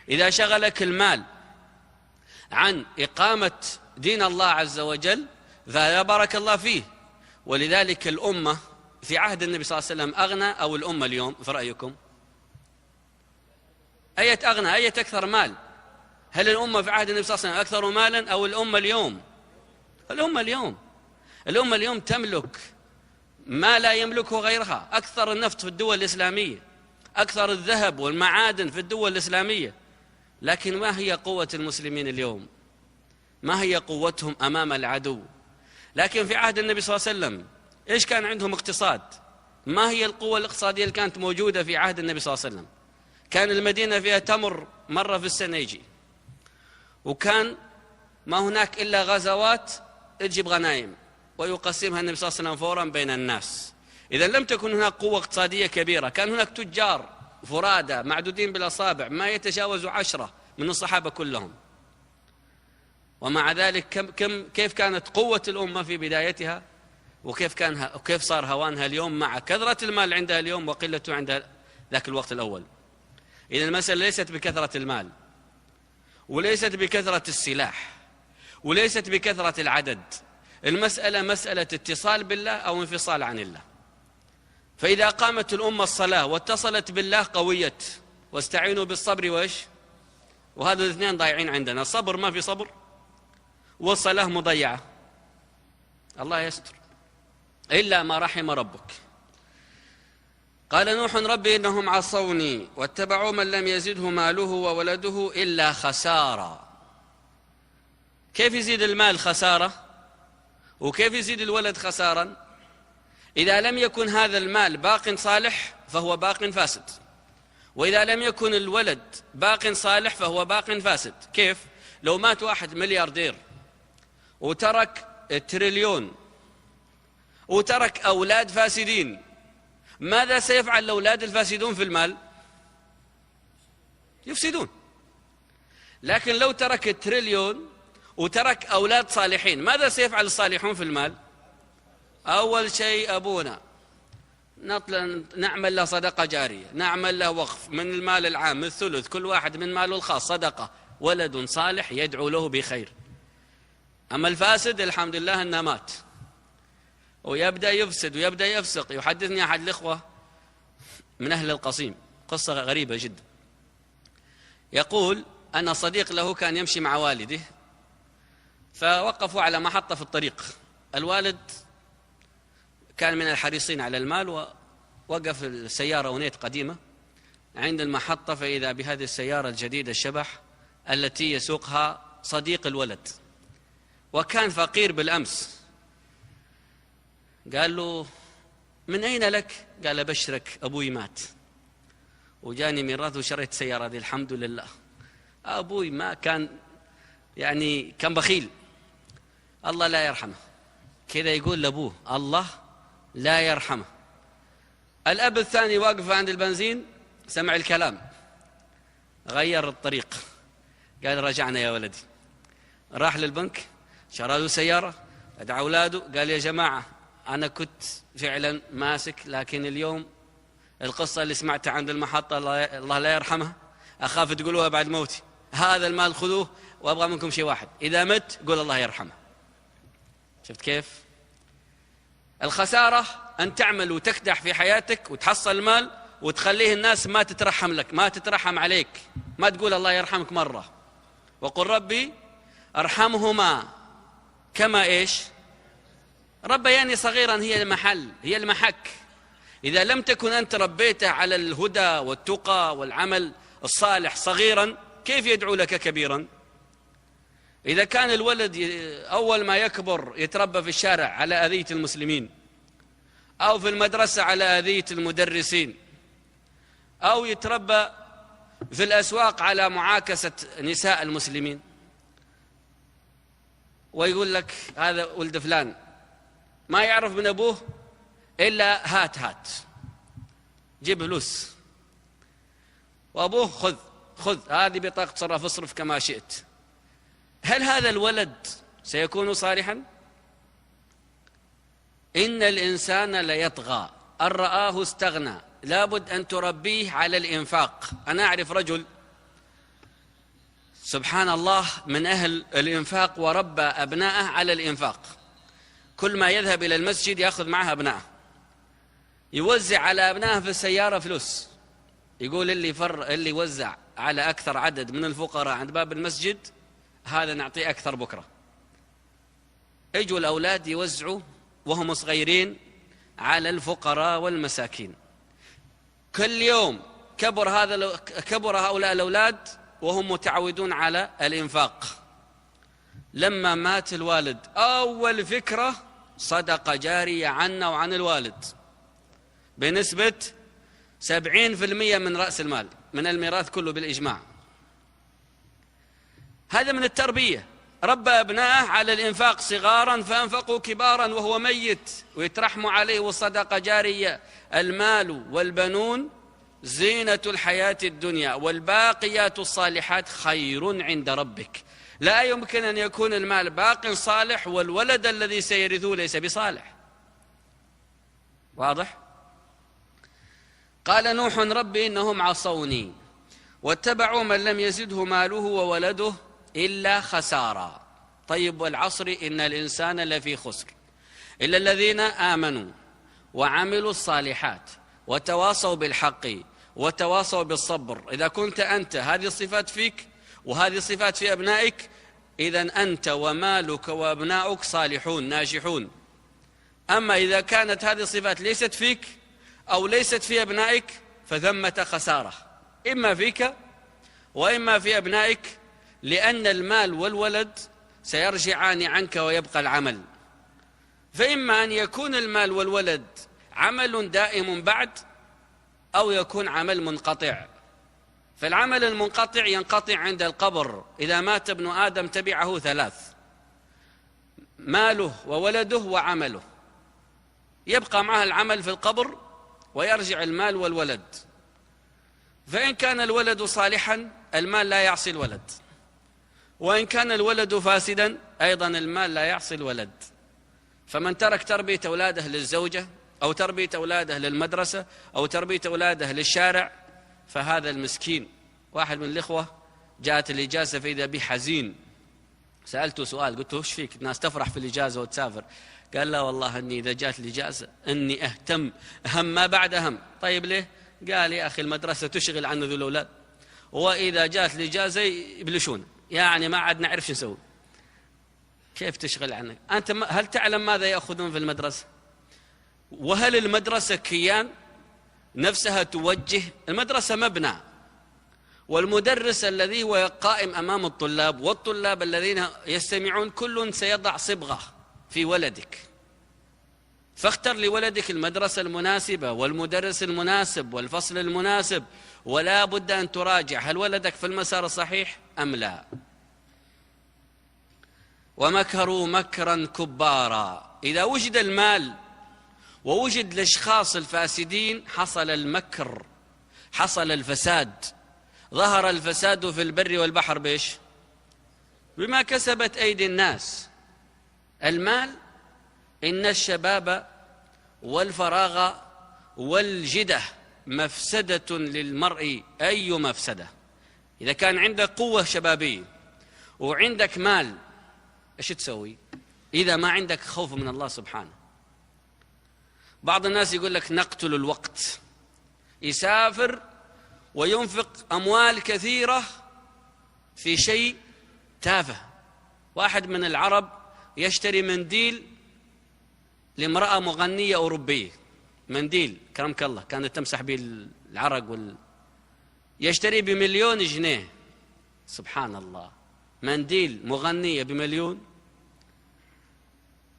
إذا شغلك المال عن إقامة دين الله عز وجل فلا بارك الله فيه. ولذلك الأمة في عهد النبي صلى الله عليه وسلم أغنى أو الأمة اليوم في رأيكم؟ أية أغنى، أية أكثر مال؟ هل الأمة في عهد النبي صلى الله عليه وسلم أكثر مالا أو الأمة اليوم؟ الأمة اليوم تملك ما لا يملكه غيرها، أكثر النفط في الدول الإسلامية، أكثر الذهب والمعادن في الدول الإسلامية. لكن ما هي قوة المسلمين اليوم؟ ما هي قوتهم أمام العدو؟ لكن في عهد النبي صلى الله عليه وسلم إيش كان عندهم اقتصاد؟ ما هي القوة الاقتصادية اللي كانت موجودة في عهد النبي صلى الله عليه وسلم؟ كان المدينة فيها تمر مرة في السنة يجي، وكان ما هناك إلا غزوات تجيب غنائم ويقسمها النبي صلى الله عليه وسلم فورا بين الناس. إذا لم تكن هناك قوة اقتصادية كبيرة، كان هناك تجار فرادى معدودين بالأصابع ما يتجاوز 10 من الصحابة كلهم، ومع ذلك كيف كانت قوة الأمة في بدايتها، وكيف صار هوانها اليوم مع كثرة المال عندها اليوم وقلته عند ذاك الوقت الأول. إذا المسألة ليست بكثرة المال، وليست بكثرة السلاح، وليست بكثرة العدد. المسألة مسألة اتصال بالله أو انفصال عن الله. فإذا قامت الأمة الصلاة واتصلت بالله قويت. واستعينوا بالصبر وإيش؟ وهذا الاثنين ضايعين عندنا، الصبر ما في صبر والصلاة مضيعة. الله يستر إلا ما رحم ربك. قال نوح ربي إنهم عصوني واتبعوا من لم يزده ماله وولده إلا خسارة. كيف يزيد المال خسارة؟ وكيف يزيد الولد خسارا؟ إذا لم يكن هذا المال باق صالح فهو باق فاسد، وإذا لم يكن الولد باق صالح فهو باق فاسد. كيف؟ لو مات واحد ملياردير وترك تريليون وترك أولاد فاسدين، ماذا سيفعل الأولاد الفاسدون في المال؟ يفسدون. لكن لو ترك تريليون وترك أولاد صالحين، ماذا سيفعل الصالحون في المال؟ أول شيء أبونا نعمل له صدقة جارية، نعمل له وقف من المال العام الثلث، كل واحد من ماله الخاص صدقة، ولد صالح يدعو له بخير. أما الفاسد الحمد لله أنه مات ويبدأ يفسد ويبدأ يفسق. يحدثني أحد الإخوة من أهل القصيم قصة غريبة جدا، يقول أن صديق له كان يمشي مع والده، فوقفوا على محطة في الطريق. الوالد كان من الحريصين على المال، ووقف السيارة ونيت قديمة عند المحطة، فإذا بهذه السيارة الجديدة الشبح التي يسوقها صديق الولد، وكان فقير بالأمس. قال له من أين لك؟ قال أبشرك أبوي مات وجاني ميراث وشريت سيارة دي الحمد لله. أبوي ما كان كان بخيل، الله لا يرحمه. كذا يقول لأبوه الله لا يرحمه. الأب الثاني واقف عند البنزين، سمع الكلام، غير الطريق، قال رجعنا يا ولدي. راح للبنك شرى له سيارة، دعا أولاده، قال يا جماعة أنا كنت فعلا ماسك، لكن اليوم القصة اللي سمعتها عند المحطة الله لا يرحمها، أخاف تقولوها بعد موتي. هذا المال خذوه وأبغى منكم شيء واحد، إذا مت قول الله يرحمه. شفت كيف؟ الخسارة أن تعمل وتكدح في حياتك وتحصل المال وتخليه الناس ما تترحم لك، ما تترحم عليك، ما تقول الله يرحمك مرة. وقل ربي أرحمهما كما إيش؟ ربياني صغيرا هي المحل، هي المحك. إذا لم تكن أنت ربيته على الهدى والتقى والعمل الصالح صغيرا، كيف يدعو لك كبيرا؟ إذا كان الولد أول ما يكبر يتربى في الشارع على أذية المسلمين، أو في المدرسة على أذية المدرسين، أو يتربى في الأسواق على معاكسة نساء المسلمين، ويقول لك هذا ولد فلان، ما يعرف من أبوه إلا هات جيب فلوس، وأبوه خذ هذه بطاقة صرف اصرف كما شئت. هل هذا الولد سيكون صالحا؟ إن الإنسان ليطغى أن رآه استغنى. لابد أن تربيه على الإنفاق. أنا أعرف رجل سبحان الله، من أهل الإنفاق وربى أبناءه على الإنفاق. كل ما يذهب إلى المسجد يأخذ معه أبناءه، يوزع على أبنائه في السيارة فلوس، يقول اللي وزع على أكثر عدد من الفقراء عند باب المسجد هذا نعطيه أكثر بكرة. يجوا الأولاد يوزعوا وهم صغيرين على الفقراء والمساكين. كل يوم كبر هؤلاء الأولاد وهم متعودون على الإنفاق. لما مات الوالد أول فكرة صدقة جارية عنا وعن الوالد بنسبة 70% من رأس المال، من الميراث كله بالإجماع. هذا من التربية، ربى أبناءه على الإنفاق صغارا فأنفقوا كبارا وهو ميت ويترحموا عليه، والصدقة جارية. المال والبنون زينة الحياة الدنيا والباقيات الصالحات خير عند ربك. لا يمكن أن يكون المال باق صالح والولد الذي سيرثه ليس بصالح. واضح؟ قال نوح ربي إنهم عصوني واتبعوا من لم يزده ماله وولده إلا خسارا. طيب، والعصر إن الإنسان لفي خسر إلا الذين آمنوا وعملوا الصالحات وتواصوا بالحق وتواصوا بالصبر. إذا كنت أنت هذه الصفات فيك وهذه الصفات في أبنائك، إذن أنت ومالك وأبنائك صالحون ناجحون. أما إذا كانت هذه الصفات ليست فيك أو ليست في أبنائك فثمة خسارة، إما فيك وإما في أبنائك، لأن المال والولد سيرجعان عنك ويبقى العمل. فإما أن يكون المال والولد عمل دائم بعد، أو يكون عمل منقطع. فالعمل المنقطع ينقطع عند القبر. إذا مات ابن آدم تبعه ثلاث: ماله وولده وعمله. يبقى معه العمل في القبر ويرجع المال والولد. فإن كان الولد صالحا المال لا يعصي الولد، وإن كان الولد فاسدا أيضا المال لا يعصي الولد. فمن ترك تربية أولاده للزوجة أو تربية أولاده للمدرسة أو تربية أولاده للشارع فهذا المسكين. واحد من الإخوة جاءت الإجازة فإذا به حزين، سألته سؤال قلت له وش فيك؟ الناس تفرح في الإجازة وتسافر. قال لا والله أني إذا جاءت الإجازة أني أهتم هم ما بعد هم. طيب ليه؟ قال يا أخي المدرسة تشغل عن ذو الأولاد، وإذا جاءت الإجازة يبلشون، يعني ما عاد نعرف شو نسوي. كيف تشغل عنك أنت؟ هل تعلم ماذا يأخذون في المدرسة؟ وهل المدرسة كيان نفسها توجه؟ المدرسة مبنى، والمدرس الذي هو قائم أمام الطلاب والطلاب الذين يستمعون كل سيضع صبغة في ولدك. فاختر لولدك المدرسة المناسبة والمدرس المناسب والفصل المناسب، ولا بد أن تراجع هل ولدك في المسار الصحيح أم لا. ومكروا مكرا كبارا. إذا وجد المال ووجد الأشخاص الفاسدين حصل المكر، حصل الفساد. ظهر الفساد في البر والبحر بإيش؟ بما كسبت أيدي الناس. المال، إن الشباب والفراغ والجدة مفسدة للمرء، أي مفسدة. إذا كان عندك قوة شبابية وعندك مال إيش تسوي إذا ما عندك خوف من الله سبحانه؟ بعض الناس يقول لك نقتل الوقت، يسافر وينفق أموال كثيرة في شيء تافه. واحد من العرب يشتري منديل لامرأة مغنية أوروبية، منديل كرمك الله كانت تمسح به العرق يشتري ب1,000,000 جنيه. سبحان الله، منديل مغنية ب1,000,000.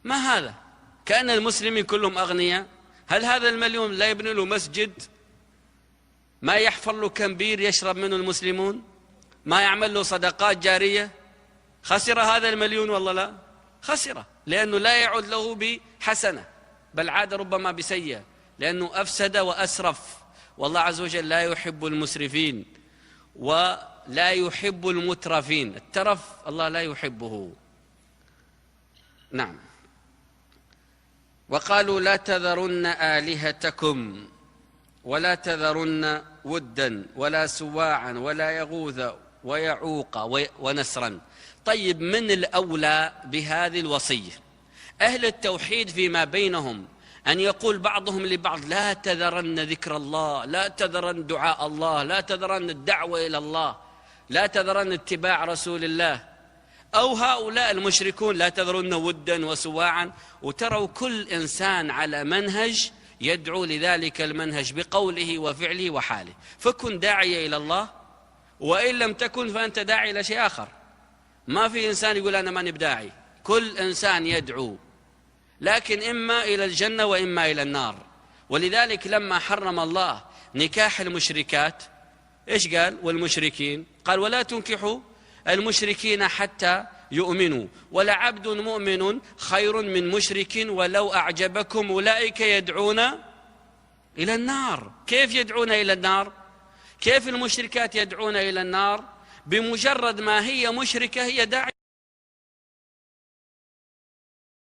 ما هذا؟ كأن المسلمين كلهم أغنياء. هل هذا 1,000,000 لا يبني له مسجد؟ ما يحفر له كمبير يشرب منه المسلمون؟ ما يعمل له صدقات جارية؟ خسر هذا 1,000,000 والله لا خسره، لأنه لا يعود له بحسنة، بل عاد ربما بسيئة، لأنه أفسد وأسرف. والله عز وجل لا يحب المسرفين ولا يحب المترفين. الترف الله لا يحبه. نعم. وقالوا لا تذرن آلهتكم ولا تذرن ودا ولا سواعا ولا يغوث ويعوق ونسرا. طيب، من الأولى بهذه الوصية؟ أهل التوحيد فيما بينهم أن يقول بعضهم لبعض: لا تذرن ذكر الله، لا تذرن دعاء الله، لا تذرن الدعوة إلى الله، لا تذرن اتباع رسول الله. أو هؤلاء المشركون: لا تذرن ودا وسواعا. وتروا كل إنسان على منهج يدعو لذلك المنهج بقوله وفعله وحاله. فكن داعية إلى الله، وإن لم تكن فأنت داعي إلى شيء آخر. ما في إنسان يقول أنا ماني بداعي، كل إنسان يدعو، لكن إما إلى الجنة وإما إلى النار. ولذلك لما حرم الله نكاح المشركات إيش قال؟ والمشركين، قال: ولا تنكحوا المشركين حتى يؤمنوا، ولعبد مؤمن خير من مشرك ولو أعجبكم، أولئك يدعون إلى النار. كيف يدعون إلى النار؟ كيف المشركات يدعون إلى النار؟ بمجرد ما هي مشركة هي داعية